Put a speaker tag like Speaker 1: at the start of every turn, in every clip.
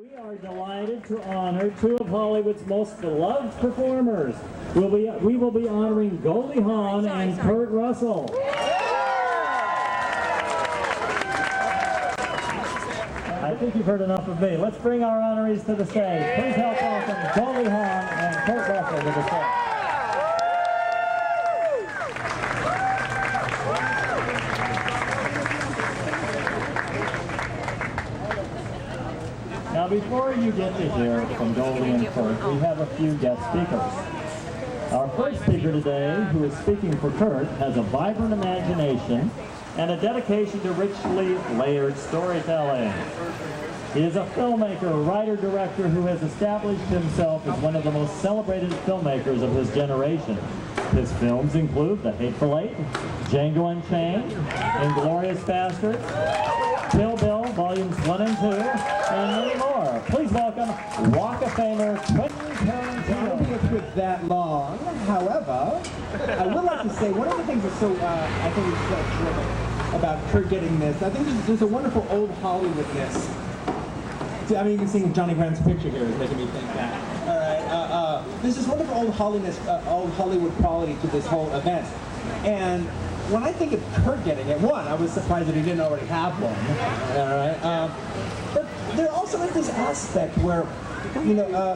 Speaker 1: We are delighted to honor two of Hollywood's most beloved performers. We will be honoring Goldie Hawn and Kurt Russell. I think you've heard enough of me. Let's bring our honorees to the stage. Please help welcome Goldie Hawn and Kurt Russell to the stage. Now, before you get to hear from Goldie and Kurt, we have a few guest speakers. Our first speaker today, who is speaking for Kurt, has a vibrant imagination and a dedication to richly layered storytelling. He is a filmmaker, writer-director who has established himself as one of the most celebrated filmmakers of his generation. His films include The Hateful Eight, Django Unchained, Inglourious Basterds, Kill Bill, Volumes 1 and 2, and many more. Please welcome Walk of Famer Quentin Tarantino.
Speaker 2: I don't think it's been that long. However, I would like to say one of the things that's I think is so terrific about Kurt getting this. I think there's a wonderful old Hollywoodness. I mean, you can see Johnny Grant's picture here is making me think that. All right, there's this wonderful old Hollywood quality to this whole event, and when I think of Kurt getting it, one, I was surprised that he didn't already have one. All right, but there also is this aspect where, you know,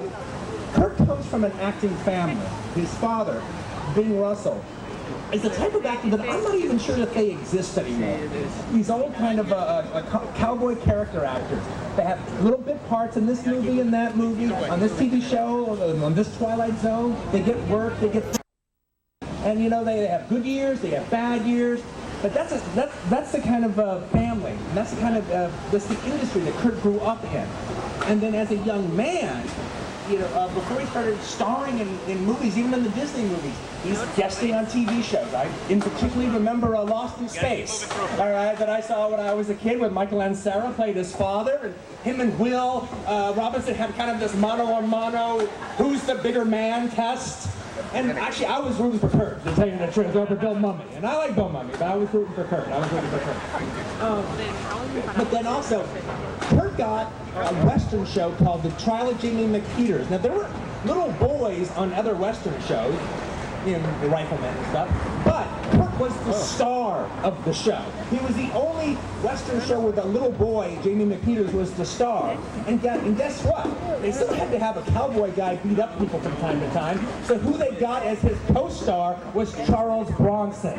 Speaker 2: Kurt comes from an acting family. His father, Bing Russell, is the type of actor that I'm not even sure that they exist anymore. These old kind of cowboy character actors. They have little bit parts in this movie and that movie, on this TV show, on this Twilight Zone. They get work, they get... And you know, they have good years, they have bad years, but that's the kind of family, and that's the kind of that's the industry that Kurt grew up in. And then as a young man, you know, before he started starring in movies, even in the Disney movies, he's guesting on TV shows. I in particularly remember Lost in Space, all right, that I saw when I was a kid, with Michael Ansara played his father, and him and Will Robinson had kind of this mano-a-mano, who's the bigger man test. And actually, I was rooting for Kurt, to tell you the truth, over Bill Mummy. And I like Bill Mummy, but I was rooting for Kurt. But then also, Kurt got a Western show called The Trial of Jamie McPeters. Now, there were little boys on other Western shows, you know, the Rifleman and stuff, but Kurt was the star of the show. He was the only Western show where the little boy, Jamie McPeters, was the star. And guess what? They still had to have a cowboy guy beat up people from time to time, so who they got as his co-star was Charles Bronson.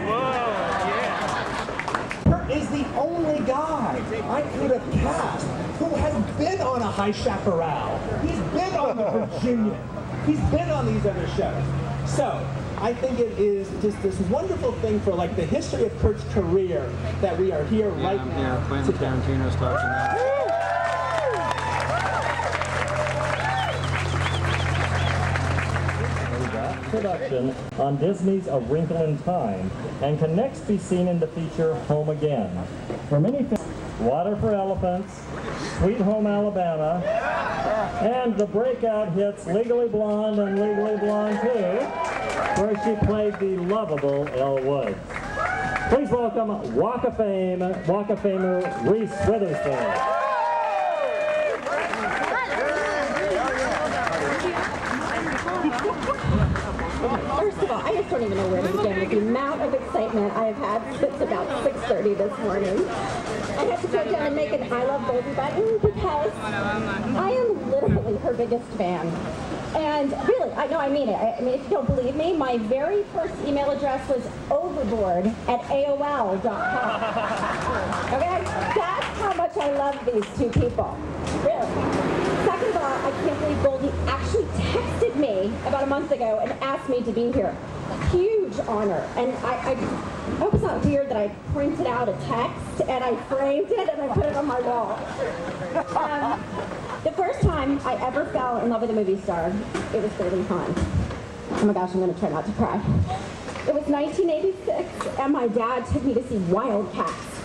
Speaker 2: Kurt is the only guy I could have cast who has been on a High Chaparral. He's been on the Virginia. He's been on these other shows. So, I think it is just this wonderful thing for like the history of Kurt's career that we are here right now.
Speaker 3: Yeah, Quentin Tarantino's talking now.
Speaker 1: Production on Disney's A Wrinkle in Time, and can next be seen in the feature Home Again. For many films, Water for Elephants, Sweet Home Alabama, and the breakout hits Legally Blonde and Legally Blonde 2, where she played the lovable Elle Woods. Please welcome Walk of Famer Reese Witherspoon.
Speaker 4: First of all, I just don't even know where to begin with the amount of excitement I have had since about 6:30 this morning. I have to go down and make an I Love Goldie button because I am literally her biggest fan. And really, I mean it. I mean, if you don't believe me, my very first email address was overboard@AOL.com. Okay? That's how much I love these two people. Really. Second of all, I can't believe Goldie actually texted me about a month ago and asked me to be here. Huge honor. And I hope it's not weird that I printed out a text and I framed it and I put it on my wall. The first time I ever fell in love with a movie star, it was Goldie Hawn. Oh my gosh, I'm going to try not to cry. It was 1986, and my dad took me to see Wildcats,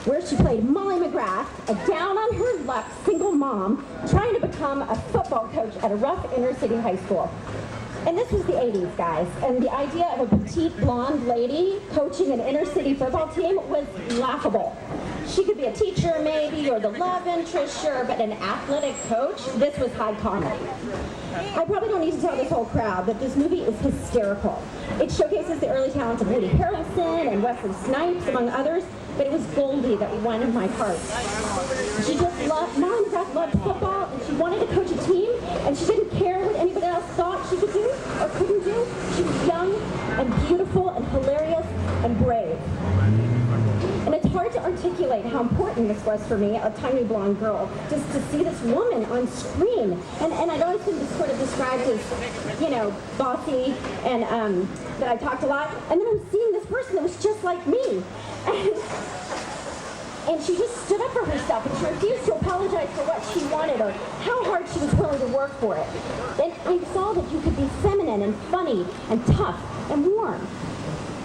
Speaker 4: where she played Molly McGrath, a down-on-her-luck single mom trying to become a football coach at a rough inner-city high school. And this was the 80s, guys. And the idea of a petite blonde lady coaching an inner city football team was laughable. She could be a teacher maybe, or the love interest, sure, but an athletic coach, this was high comedy. I probably don't need to tell this whole crowd that this movie is hysterical. It showcases the early talents of Woody Harrelson and Wesley Snipes, among others, but it was Goldie that won my heart. She just loved, Mom and Dad loved football, and she wanted to coach a team, and she didn't care what anybody else thought she could do or couldn't do. She was young and beautiful and hilarious and brave. And it's hard to articulate how important this was for me, a tiny blonde girl, just to see this woman on screen. And I'd always been sort of described as, you know, bossy and that I talked a lot. And then I'm seeing this person that was just like me. And she just stood up for herself, and she refused to apologize for what she wanted or how hard she was willing to work for it. And I saw that you could be feminine and funny and tough and warm.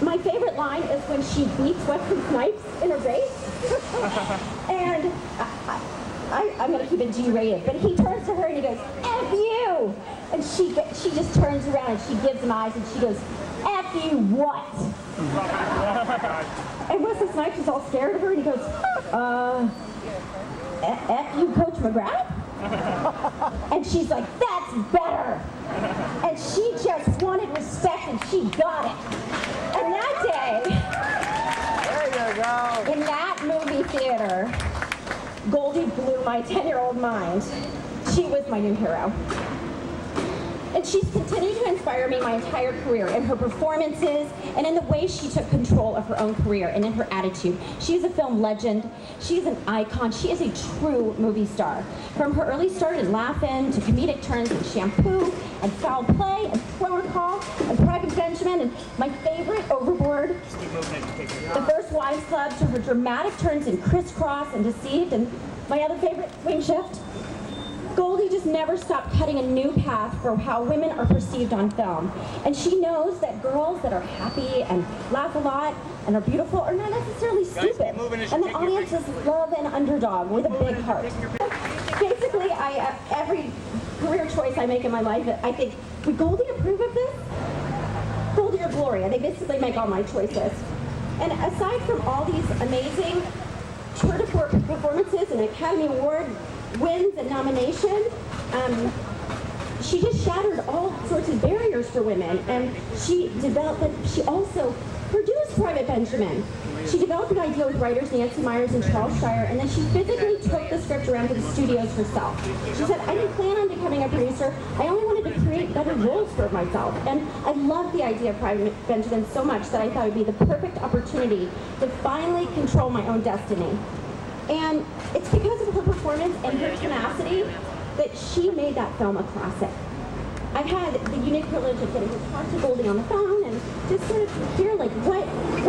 Speaker 4: My favorite line is when she beats Wesley Snipes in a race. And I'm going to keep it G-rated, but he turns to her and he goes, F you! And she just turns around and she gives him eyes and she goes, F you what? And Wesley Snipes is all scared of her and he goes, F you, Coach McGrath? And she's like, that's better. And she just wanted respect and she got it. And that day, there you go. In that movie theater, Goldie blew my 10-year-old mind. She was my new hero. And she's continued to inspire me my entire career in her performances and in the way she took control of her own career and in her attitude. She is a film legend. She is an icon. She is a true movie star. From her early start in Laugh-In to comedic turns in Shampoo and Foul Play and Thriller Call and Private Benjamin and my favorite, Overboard, The First Wives Club, to her dramatic turns in Crisscross and Deceived, and my other favorite, Wing Shift. Goldie just never stopped cutting a new path for how women are perceived on film. And she knows that girls that are happy and laugh a lot and are beautiful are not necessarily stupid. And the audiences love an underdog with a big heart. Basically, every career choice I make in my life, I think, would Goldie approve of this? Goldie or Gloria, they basically make all my choices. And aside from all these amazing tour de force performances and Academy Award wins and nominations, she just shattered all sorts of barriers for women, and she also produced Private Benjamin. She developed an idea with writers Nancy Myers and Charles Shire, and then she physically took the script around to the studios herself. She said, I didn't plan on becoming a producer, I only wanted to create better roles for myself. And I loved the idea of Private Benjamin so much that I thought it would be the perfect opportunity to finally control my own destiny. And it's because of her performance and her tenacity that she made that film a classic. I've had the unique privilege of getting to talk to Goldie on the phone and just sort of hear, like, what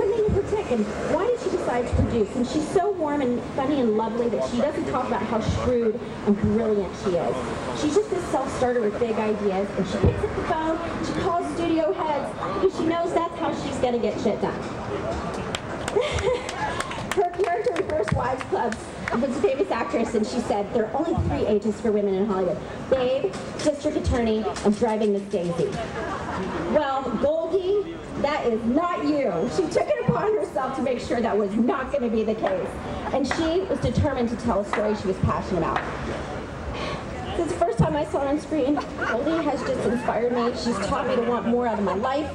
Speaker 4: made her tick and why did she decide to produce? And she's so warm and funny and lovely that she doesn't talk about how shrewd and brilliant she is. She's just this self-starter with big ideas, and she picks up the phone, she calls studio heads, because she knows that's how she's going to get shit done. Her character in First Wives Club was a famous actress, and she said, there are only 3 ages for women in Hollywood: babe, district attorney, and driving Miss Daisy. Well, Goldie, that is not you. She took it upon herself to make sure that was not going to be the case. And she was determined to tell a story she was passionate about. Since the first time I saw her on screen, Goldie has just inspired me. She's taught me to want more out of my life,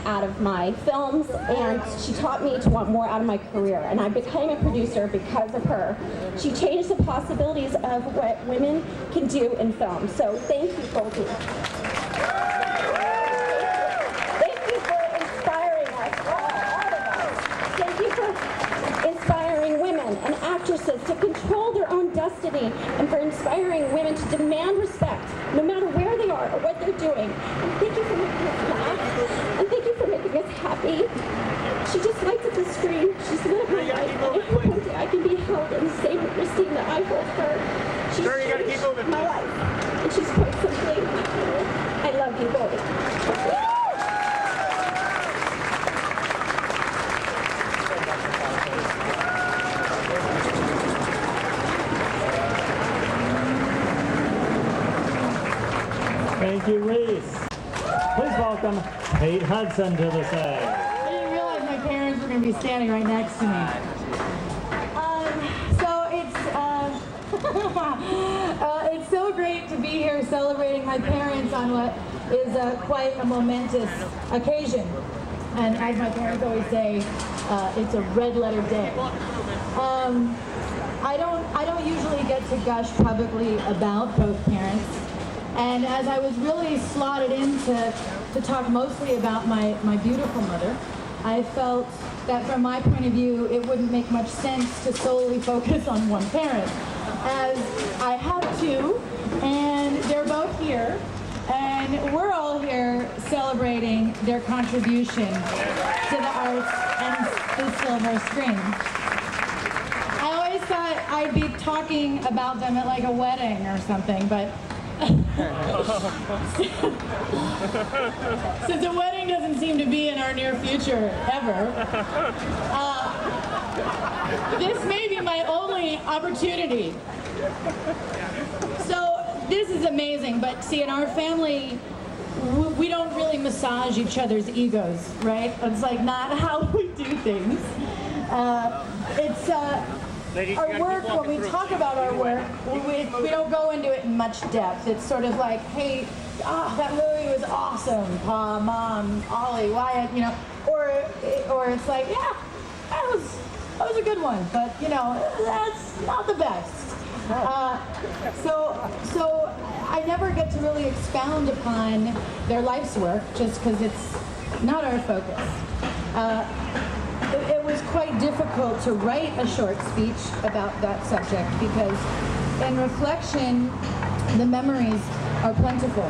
Speaker 4: out of my films, and she taught me to want more out of my career. And I became a producer because of her. She changed the possibilities of what women can do in film. So thank you, Goldie. Thank you for inspiring us, all of us. Thank you for inspiring women and actresses to control their own destiny, and for inspiring women to demand respect, no matter where they are or what they're doing. And thank you for making us laugh, and thank you for making us happy. She just lights up the screen. She's lit up my life, and I hope one day I can be held in the same esteem that I hold her. She's changed my life, and she's quite simply, I love you, Goldie.
Speaker 1: Thank you, Reese. Please welcome Kate Hudson to the stage.
Speaker 5: I didn't realize my parents were going to be standing right next to me. It's so great to be here celebrating my parents on what is quite a momentous occasion. And as my parents always say, it's a red letter day. I don't usually get to gush publicly about both parents. And as I was really slotted in to talk mostly about my beautiful mother, I felt that from my point of view, it wouldn't make much sense to solely focus on one parent, as I have two, and they're both here, and we're all here celebrating their contribution to the arts and the silver screen. I always thought I'd be talking about them at like a wedding or something, but since a wedding doesn't seem to be in our near future ever, this may be my only opportunity. So this is amazing, but see, in our family, we don't really massage each other's egos, right? It's like not how we do things. It's our work, when we talk about our work, we don't go into it in much depth. It's sort of like, hey, that movie was awesome, Pa, Mom, Ollie, Wyatt, you know, or it's like, yeah, that was a good one, but you know, that's not the best. So I never get to really expound upon their life's work just because it's not our focus. It was quite difficult to write a short speech about that subject because in reflection, the memories are plentiful.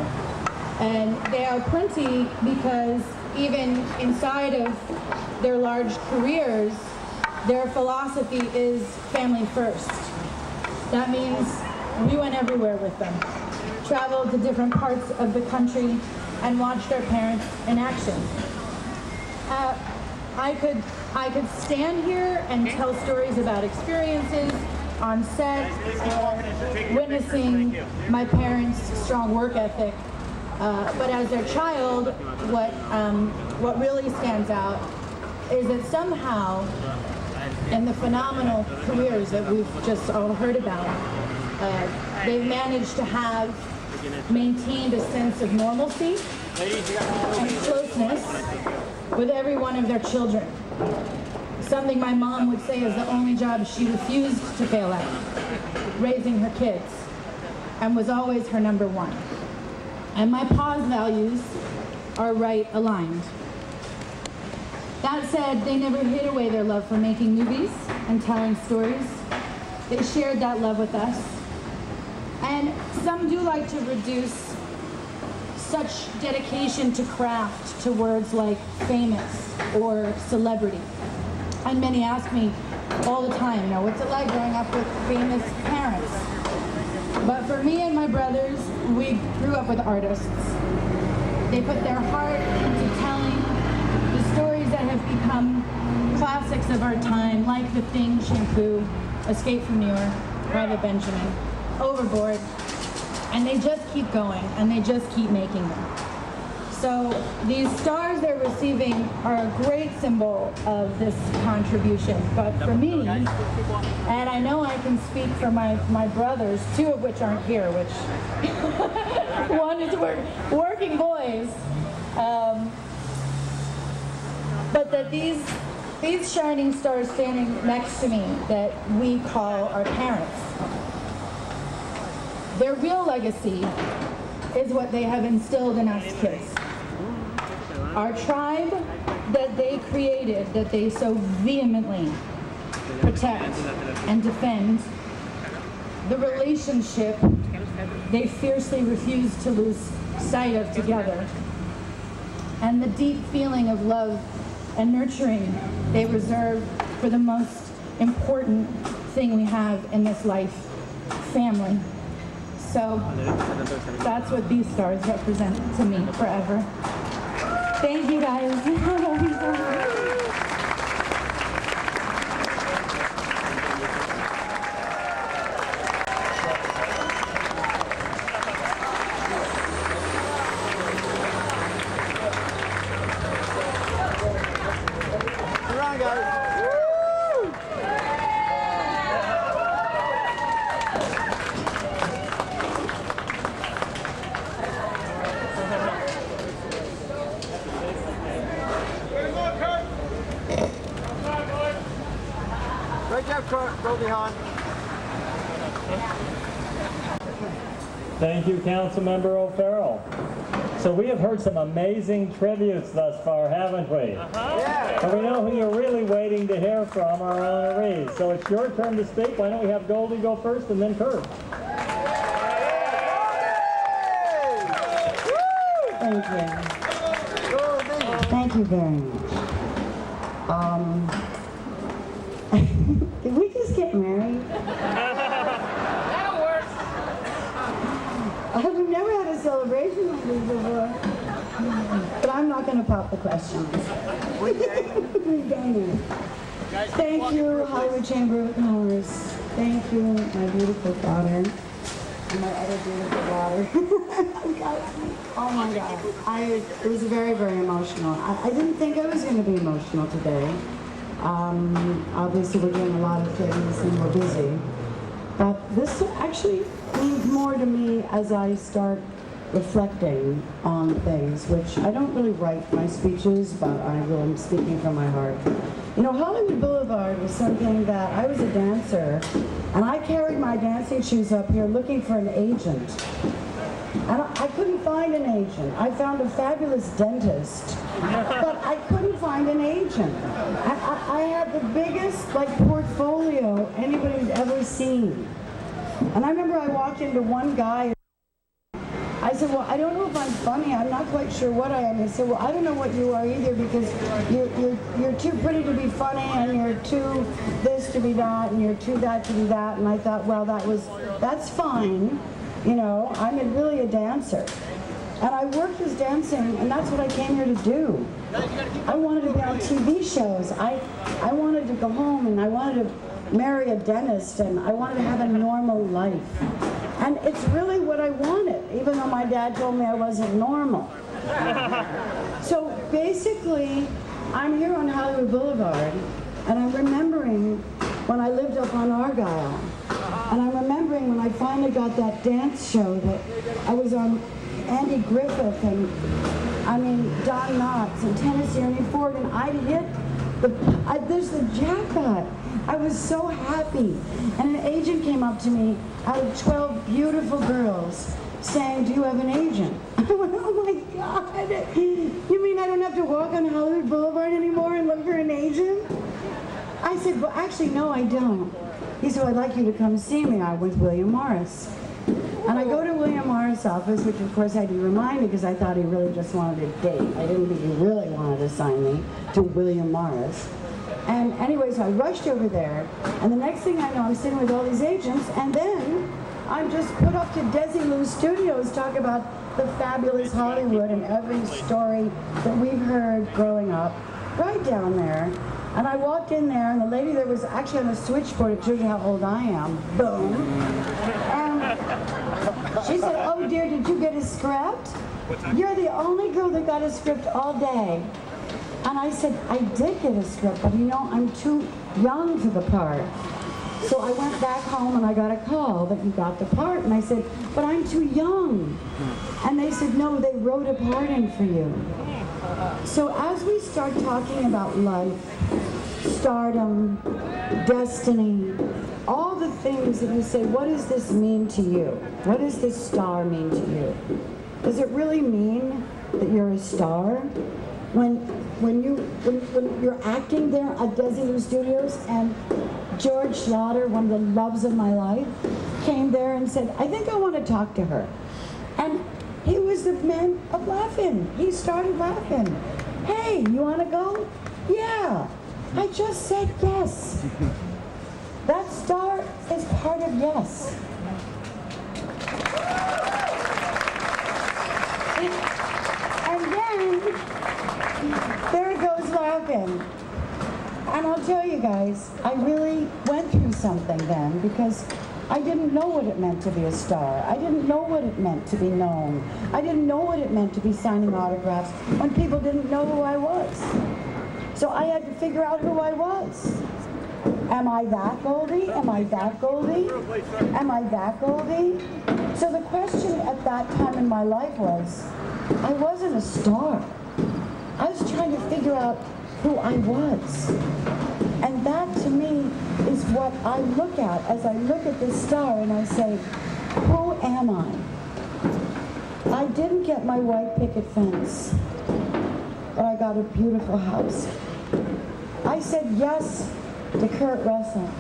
Speaker 5: And they are plenty because even inside of their large careers, their philosophy is family first. That means we went everywhere with them, traveled to different parts of the country, and watched our parents in action. I could stand here and tell stories about experiences on set, witnessing my parents' strong work ethic. But as their child, what really stands out is that somehow, in the phenomenal careers that we've just all heard about, they've managed to have maintained a sense of normalcy and closeness with every one of their children. Something my mom would say is the only job she refused to fail at, raising her kids, and was always her number one. And my pa's values are right aligned. That said, they never hid away their love for making movies and telling stories. They shared that love with us. And some do like to reduce such dedication to craft to words like famous or celebrity. And many ask me all the time, what's it like growing up with famous parents? But for me and my brothers, we grew up with artists. They put their heart into telling the stories that have become classics of our time, like The Thing, Shampoo, Escape from New York, Private Benjamin, Overboard, and they just keep going, and they just keep making them. So these stars they're receiving are a great symbol of this contribution. But for me, and I know I can speak for my brothers, two of which aren't here, which one is working boys, but that these shining stars standing next to me that we call our parents, their real legacy is what they have instilled in us kids. Our tribe that they created, that they so vehemently protect and defend, the relationship they fiercely refuse to lose sight of together, and the deep feeling of love and nurturing they reserve for the most important thing we have in this life, family. So that's what these stars represent to me forever. Thank you guys. I love you so much.
Speaker 3: Goldie Hawn.
Speaker 1: Thank you, Councilmember O'Farrell. So we have heard some amazing tributes thus far, haven't we?
Speaker 3: Yeah.
Speaker 1: And we know who you're really waiting to hear from, our own Reese. So it's your turn to speak. Why don't we have Goldie go first and then Kurt?
Speaker 6: Thank you. Thank you very much. Did we just get married?
Speaker 3: That'll work.
Speaker 6: We've never had a celebration like this before. But I'm not going to pop the questions. We've done it. Thank you, Hollywood Chamber of Commerce. Thank you, my beautiful daughter. And my other beautiful daughter. Oh my God. It was very, very emotional. I didn't think I was going to be emotional today. Obviously we're doing a lot of things and we're busy. But this actually means more to me as I start reflecting on things, which I don't really write my speeches, but I'm speaking from my heart. You know, Hollywood Boulevard was something that I was a dancer, and I carried my dancing shoes up here looking for an agent. And I couldn't find an agent. I found a fabulous dentist, but I couldn't find an agent. I had the biggest portfolio anybody's ever seen. And I remember I walked into one guy. I said, well, I don't know if I'm funny. I'm not quite sure what I am. He said, well, I don't know what you are either because you're too pretty to be funny and you're too this to be that and you're too that to be that. And I thought, well, that's fine. You know, I'm really a dancer. And I worked as dancing, and that's what I came here to do. I wanted to be on TV shows. I wanted to go home, and I wanted to marry a dentist, and I wanted to have a normal life. And it's really what I wanted, even though my dad told me I wasn't normal. So basically, I'm here on Hollywood Boulevard, and I'm remembering when I lived up on Argyle. And I'm remembering when I finally got that dance show that I was on Andy Griffith and, Don Knotts and Tennessee Ernie Ford, and I'd hit there's the jackpot. I was so happy. And an agent came up to me out of 12 beautiful girls saying, do you have an agent? I went, oh my God. You mean I don't have to walk on Hollywood Boulevard anymore and look for an agent? I said, well, actually, no, I don't. He said, I'd like you to come see me. I'm with William Morris. And I go to William Morris' office, which of course I had to remind me because I thought he really just wanted a date. I didn't think he really wanted to sign me to William Morris. And anyway, so I rushed over there, and the next thing I know, I'm sitting with all these agents, and then I'm just put up to Desi Lou's Studios, talk about the fabulous Hollywood and every story that we've heard growing up, right down there. And I walked in there, and the lady that was actually on the switchboard, it shows you how old I am, boom. And she said, oh dear, did you get a script? You're the only girl that got a script all day. And I said, I did get a script, but I'm too young for the part. So I went back home and I got a call that you got the part. And I said, but I'm too young. And they said, no, they wrote a part in for you. So as we start talking about life, stardom, destiny, all the things that you say, what does this mean to you? What does this star mean to you? Does it really mean that you're a star? When you're acting there at Desi Lou Studios and George Schlatter, one of the loves of my life, came there and said, I think I want to talk to her. And he was the man of laughing. He started laughing. Hey, you want to go? Yeah. I just said yes. That star is part of yes. And then, there it goes laughing. And I'll tell you guys, I really went through something then because I didn't know what it meant to be a star. I didn't know what it meant to be known. I didn't know what it meant to be signing autographs when people didn't know who I was. So I had to figure out who I was. Am I that Goldie? Am I that Goldie? Am I that Goldie? So the question at that time in my life was, I wasn't a star. I was trying to figure out who I was. And that, to me, is what I look at as I look at this star and I say, who am I? I didn't get my white picket fence, but I got a beautiful house. I said yes to Kurt Russell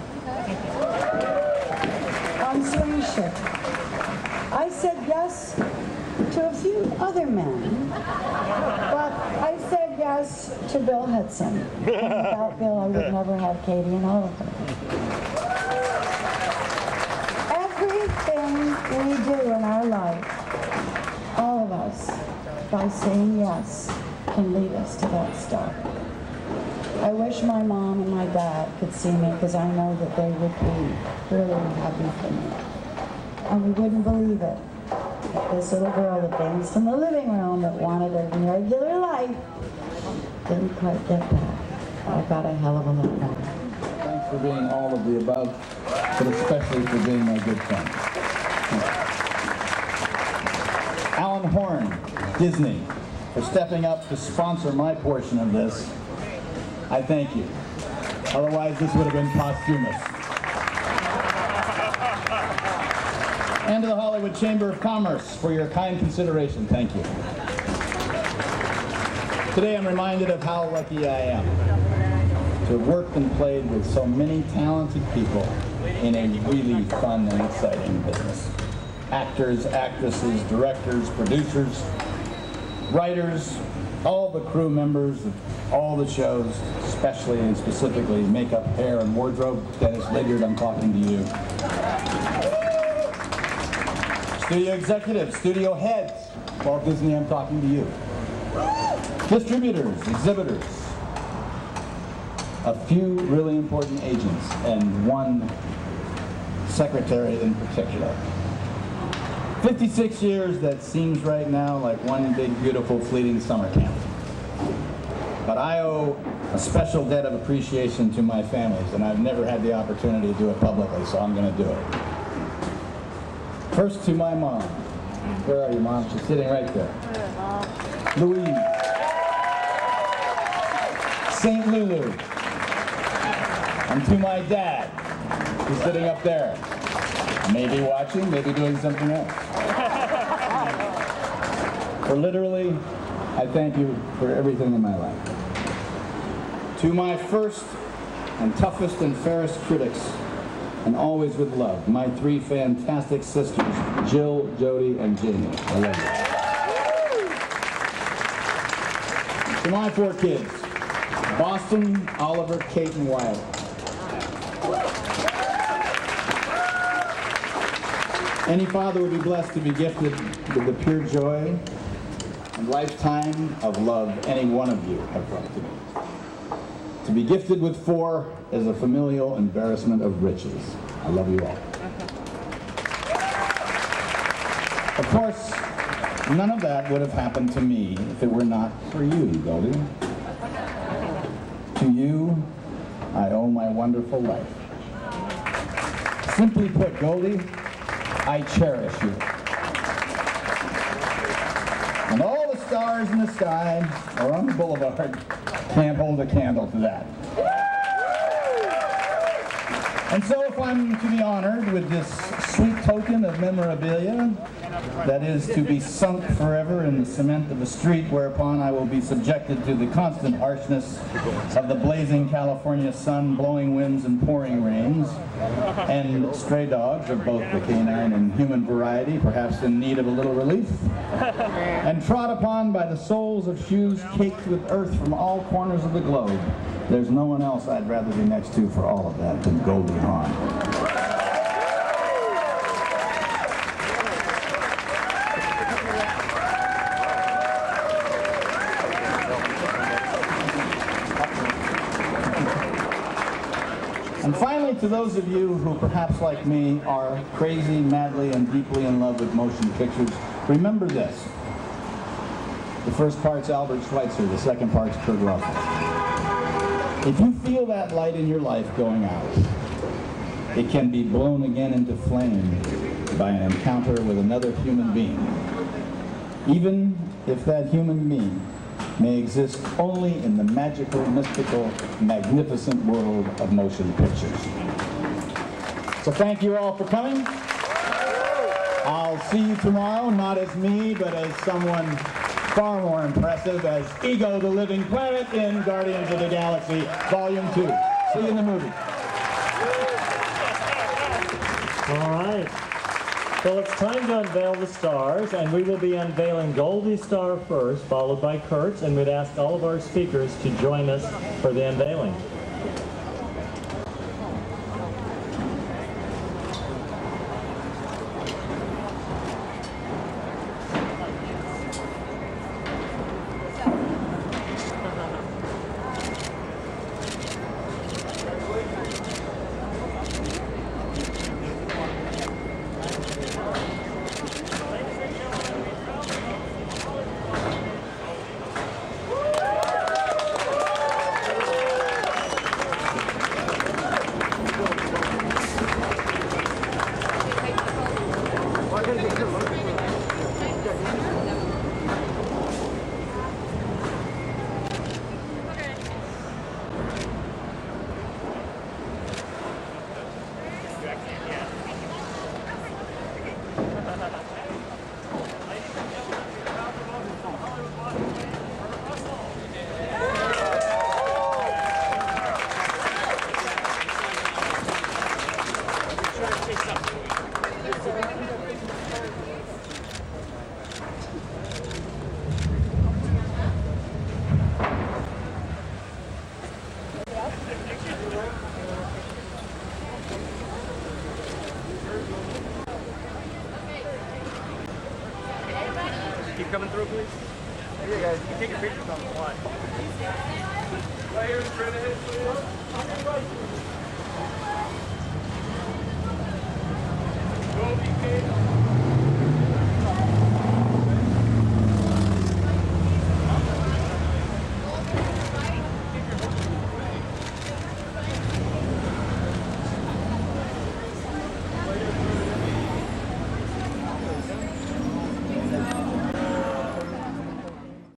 Speaker 6: on Swing Shift. I said yes to a few other men, but I said yes to Bill Hudson. And without Bill, I would never have Katie and Oliver. Everything we do in our life, all of us, by saying yes, can lead us to that star. I wish my mom and my dad could see me because I know that they would be really happy for me. And we wouldn't believe it. This little girl that danced in the living room that wanted a regular life didn't quite get that. I got a hell of a lot more.
Speaker 7: Thanks for being all of the above, but especially for being my good friend. Alan Horn, Disney, for stepping up to sponsor my portion of this. I thank you. Otherwise, this would have been posthumous. And to the Hollywood Chamber of Commerce for your kind consideration. Thank you. Today I'm reminded of how lucky I am to have worked and played with so many talented people in a really fun and exciting business. Actors, actresses, directors, producers, writers, all the crew members of all the shows, especially and specifically makeup, hair, and wardrobe. Dennis Lydiard, I'm talking to you. Studio executives, studio heads, Walt Disney, I'm talking to you. Distributors, exhibitors, a few really important agents, and one secretary in particular. 56 years, that seems right now like one big, beautiful, fleeting summer camp. But I owe a special debt of appreciation to my families, and I've never had the opportunity to do it publicly, so I'm going to do it. First to my mom. Where are you, Mom? She's sitting right there. Louise. St. Lulu. And to my dad, who's sitting up there. Maybe watching, maybe doing something else. For literally, I thank you for everything in my life. To my first and toughest and fairest critics, and always with love, my three fantastic sisters, Jill, Jody, and Jamie. I love you. To my four kids, Boston, Oliver, Kate, and Wyatt. Any father would be blessed to be gifted with the pure joy and lifetime of love any one of you have brought to me. To be gifted with four is a familial embarrassment of riches. I love you all. Of course, none of that would have happened to me if it were not for you, Goldie. To you, I owe my wonderful life. Simply put, Goldie, I cherish you. And all the stars in the sky or on the boulevard can't hold a candle to that. And so if I'm to be honored with this sweet token of memorabilia, that is to be sunk forever in the cement of a street whereupon I will be subjected to the constant harshness of the blazing California sun, blowing winds, and pouring rains, and stray dogs of both the canine and human variety, perhaps in need of a little relief, and trod upon by the soles of shoes caked with earth from all corners of the globe, there's no one else I'd rather be next to for all of that than Goldie Hawn. And finally, to those of you who, perhaps like me, are crazy, madly, and deeply in love with motion pictures, remember this. The first part's Albert Schweitzer, the second part's Kurt Russell. If you feel that light in your life going out, it can be blown again into flame by an encounter with another human being. Even if that human being may exist only in the magical, mystical, magnificent world of motion pictures. So thank you all for coming. I'll see you tomorrow, not as me, but as someone far more impressive, as Ego the Living Planet in Guardians of the Galaxy Volume 2. See you in the movie.
Speaker 1: All right. Well, it's time to unveil the stars, and we will be unveiling Goldie's star first, followed by Kurt's, and we'd ask all of our speakers to join us for the unveiling.
Speaker 3: Keep coming through, please. Here, guys. You can take your pictures on the fly. Players, ready to hit, please.